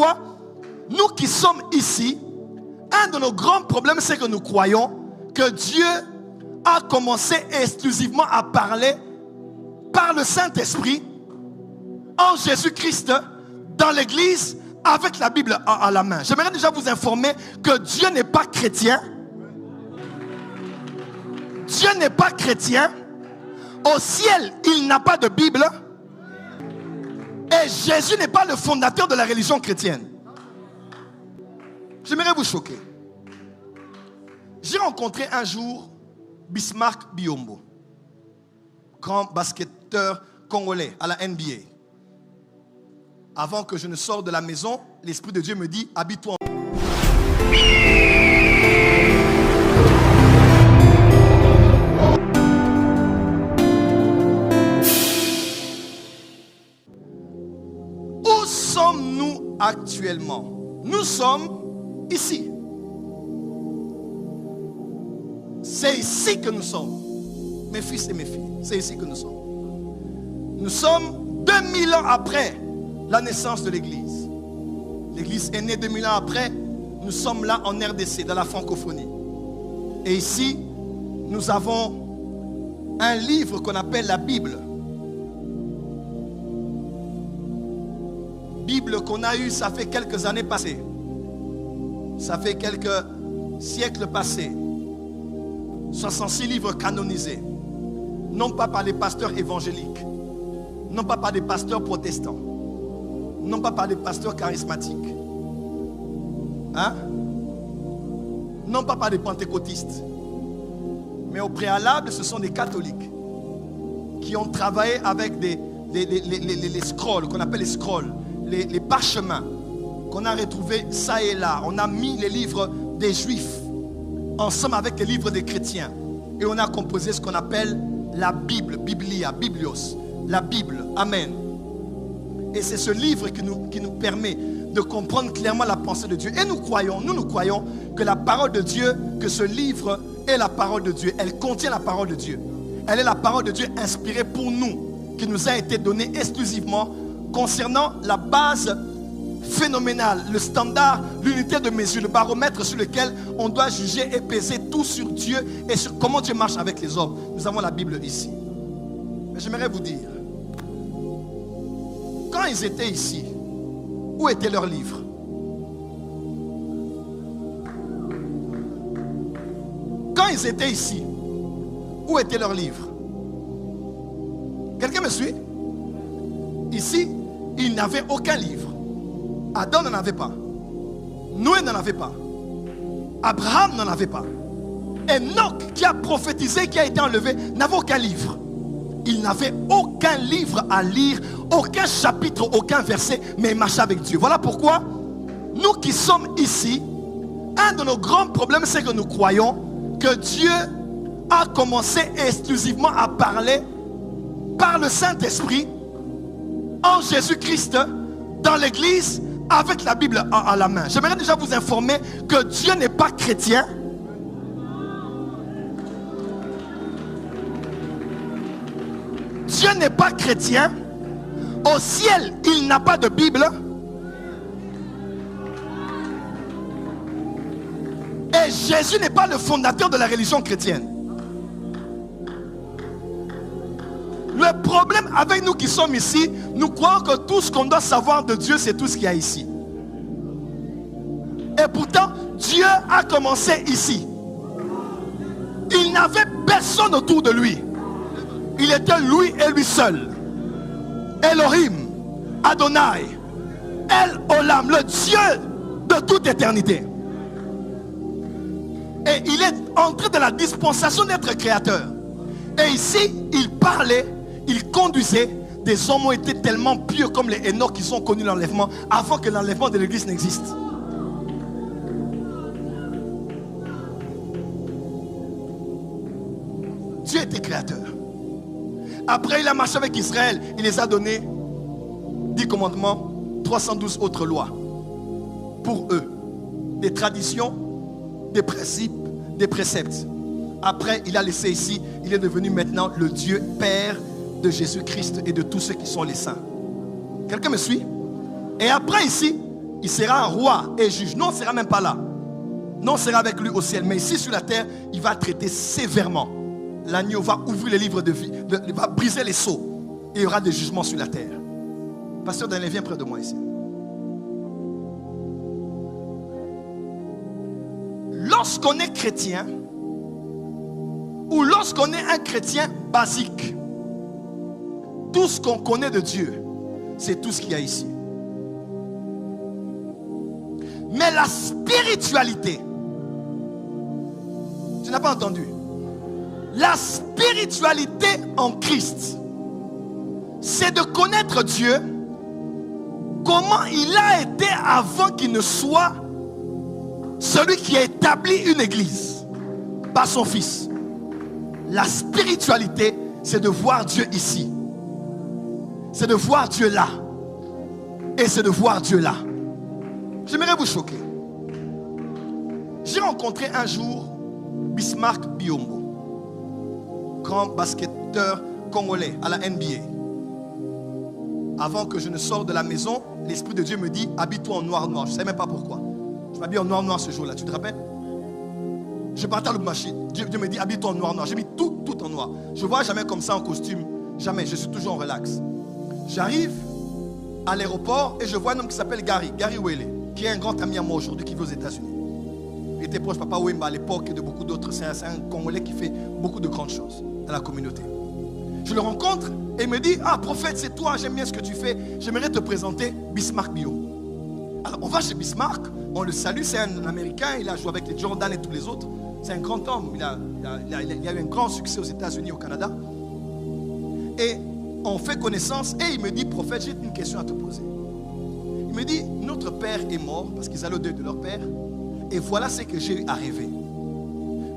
pourquoi nous qui sommes ici, un de nos grands problèmes, c'est que nous croyons que Dieu a commencé exclusivement à parler par le Saint-Esprit en Jésus-Christ dans l'église avec la Bible à la main. J'aimerais déjà vous informer que Dieu n'est pas chrétien. Dieu n'est pas chrétien. Au ciel, il n'a pas de Bible. Et Jésus n'est pas le fondateur de la religion chrétienne. J'aimerais vous choquer. J'ai rencontré un jour Bismarck Biyombo, grand basketteur congolais à la NBA. Avant que je ne sorte de la maison, l'Esprit de Dieu me dit, habille-toi. Où sommes-nous actuellement? Nous sommes ici. C'est ici que nous sommes. Mes fils et mes filles, c'est ici que nous sommes. Nous sommes 2000 ans après la naissance de l'Église. L'Église est née 2000 ans après. Nous sommes là en RDC, dans la francophonie. Et ici, nous avons un livre qu'on appelle la Bible. Bible qu'on a eue, ça fait quelques années passées. Ça fait quelques siècles passés. 66 livres canonisés. Non pas par les pasteurs évangéliques. Non pas par des pasteurs protestants. Non pas par des pasteurs charismatiques. Hein? Non pas par des pentecôtistes. Mais au préalable, ce sont des catholiques qui ont travaillé avec les scrolls, qu'on appelle les scrolls, les parchemins, qu'on a retrouvés ça et là. On a mis les livres des juifs ensemble avec les livres des chrétiens. Et on a composé ce qu'on appelle la Bible, Biblia, Biblios, la Bible. Amen. Et c'est ce livre qui nous permet de comprendre clairement la pensée de Dieu. Et nous croyons que la parole de Dieu, que ce livre est la parole de Dieu. Elle contient la parole de Dieu. Elle est la parole de Dieu inspirée pour nous, qui nous a été donnée exclusivement concernant la base phénoménale, le standard, l'unité de mesure, le baromètre sur lequel on doit juger et peser tout sur Dieu et sur comment Dieu marche avec les hommes. Nous avons la Bible ici. Mais j'aimerais vous dire, quand ils étaient ici, où étaient leurs livres? Quand ils étaient ici, où étaient leurs livres? Quelqu'un me suit? Ici, ils n'avaient aucun livre. Adam n'en avait pas. Noé n'en avait pas. Abraham n'en avait pas. Enoch, qui a prophétisé, qui a été enlevé, n'avait aucun livre. Il n'avait aucun livre à lire, aucun chapitre, aucun verset, mais il marchait avec Dieu. Voilà pourquoi, nous qui sommes ici, un de nos grands problèmes, c'est que nous croyons que Dieu a commencé exclusivement à parler par le Saint-Esprit en Jésus-Christ dans l'église avec la Bible à la main. J'aimerais déjà vous informer que Dieu n'est pas chrétien. Dieu n'est pas chrétien. Au ciel, il n'a pas de Bible. Et Jésus n'est pas le fondateur de la religion chrétienne. Le problème avec nous qui sommes ici, nous croyons que tout ce qu'on doit savoir de Dieu, c'est tout ce qu'il y a ici. Et pourtant, Dieu a commencé ici. Il n'avait personne autour de lui. Il était lui et lui seul. Elohim, Adonai, El Olam, le Dieu de toute éternité. Et il est entré dans la dispensation d'être créateur. Et ici, il parlait, il conduisait. Des hommes ont été tellement purs comme les Enoch qui ont connu l'enlèvement avant que l'enlèvement de l'église n'existe. Dieu était créateur. Après, il a marché avec Israël. Il les a donné 10 commandements, 312 autres lois. Pour eux. Des traditions, des principes, des préceptes. Après, il a laissé ici. Il est devenu maintenant le Dieu Père de Jésus-Christ et de tous ceux qui sont les saints. Quelqu'un me suit? Et après ici, Il sera un roi et juge. Non, on ne sera même pas là. Non, on sera avec lui au ciel. Mais ici sur la terre, il va traiter sévèrement. L'agneau va ouvrir les livres de vie, il va briser les sceaux. Et il y aura des jugements sur la terre. Pasteur Daniel, viens près de moi ici. Lorsqu'on est chrétien, ou lorsqu'on est un chrétien basique, tout ce qu'on connaît de Dieu, c'est tout ce qu'il y a ici. Mais la spiritualité, tu n'as pas entendu? La spiritualité en Christ, c'est de connaître Dieu, comment il a été avant qu'il ne soit celui qui a établi une église par son Fils. La spiritualité, c'est de voir Dieu ici. C'est de voir Dieu là. Et c'est de voir Dieu là. J'aimerais vous choquer. J'ai rencontré un jour Bismarck Biyombo, grand basketteur congolais à la NBA. Avant que je ne sorte de la maison, l'Esprit de Dieu me dit, habille-toi en noir. Je ne sais même pas pourquoi. Je m'habille en noir ce jour-là, tu te rappelles? Je partais à l'Oubmachi. Dieu me dit, habille-toi en noir. J'ai mis tout en noir. Je ne vois jamais comme ça en costume. Jamais, je suis toujours en relax. J'arrive à l'aéroport et je vois un homme qui s'appelle Gary Wele, qui est un grand ami à moi aujourd'hui, qui vit aux États-Unis. Il était proche de Papa Wemba à l'époque et de beaucoup d'autres. C'est un Congolais qui fait beaucoup de grandes choses dans la communauté. Je le rencontre et il me dit, ah prophète, c'est toi, j'aime bien ce que tu fais. J'aimerais te présenter Bismarck Biyombo. Alors on va chez Bismarck, on le salue, c'est un Américain, il a joué avec les Jordan et tous les autres. C'est un grand homme, il a eu un grand succès aux États-Unis, au Canada. Et on fait connaissance et il me dit, prophète, j'ai une question à te poser. Il me dit, notre père est mort parce qu'ils allaient au deuil de leur père. Et voilà ce que j'ai eu à rêver.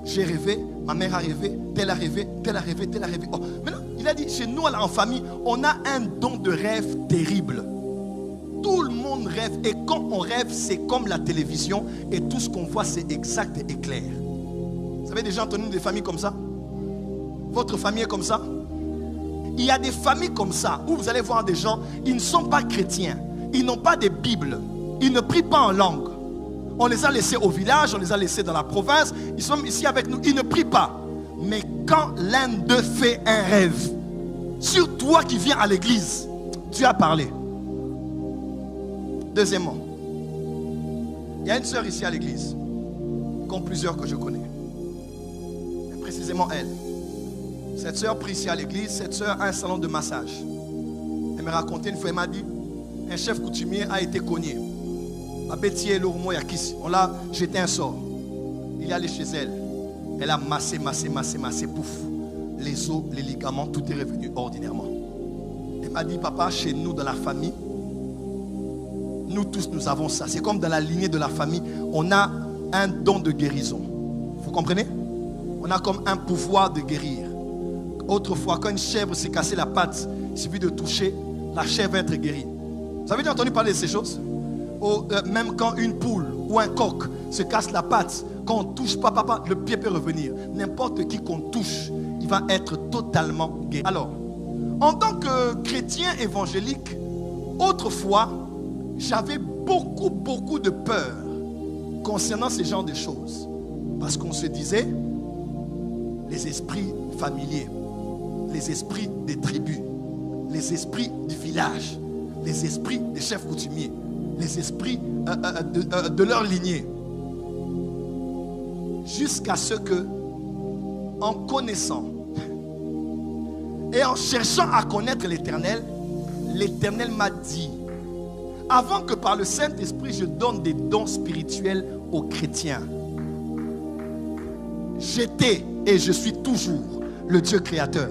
J'ai rêvé, ma mère a rêvé, tel a rêvé, tel a rêvé, tel a rêvé. Oh, maintenant, il a dit, chez nous en famille, on a un don de rêve terrible. Tout le monde rêve. Et quand on rêve, c'est comme la télévision. Et tout ce qu'on voit, c'est exact et clair. Vous avez déjà entendu des familles comme ça? Votre famille est comme ça? Il y a des familles comme ça, où vous allez voir des gens, ils ne sont pas chrétiens. Ils n'ont pas de Bible. Ils ne prient pas en langue. On les a laissés au village, on les a laissés dans la province. Ils sont ici avec nous, ils ne prient pas. Mais quand l'un d'eux fait un rêve, sur toi qui viens à l'église, Dieu a parlé. Deuxièmement, il y a une sœur ici à l'église, comme plusieurs que je connais. Et précisément elle. Cette sœur prie ici à l'église, cette sœur a un salon de massage. Elle me racontait une fois, elle m'a dit, un chef coutumier a été cogné. On l'a jeté un sort. Il est allé chez elle. Elle a massé, pouf. Les os, les ligaments, tout est revenu ordinairement. Elle m'a dit, papa, chez nous dans la famille, nous tous nous avons ça. C'est comme dans la lignée de la famille, on a un don de guérison. Vous comprenez? On a comme un pouvoir de guérir. Autrefois, quand une chèvre s'est cassée la patte, il suffit de toucher, la chèvre va être guérie. Vous avez déjà entendu parler de ces choses? Même quand une poule ou un coq se casse la patte, quand on ne touche pas, papa, le pied peut revenir. N'importe qui qu'on touche, il va être totalement guéri. Alors, en tant que chrétien évangélique, autrefois, j'avais beaucoup de peur concernant ce genre de choses. Parce qu'on se disait, les esprits familiers, les esprits des tribus, les esprits du village, les esprits des chefs coutumiers, les esprits de leur lignée. Jusqu'à ce que, en connaissant et en cherchant à connaître l'Éternel, l'Éternel m'a dit, avant que par le Saint-Esprit je donne des dons spirituels aux chrétiens, j'étais et je suis toujours le Dieu créateur.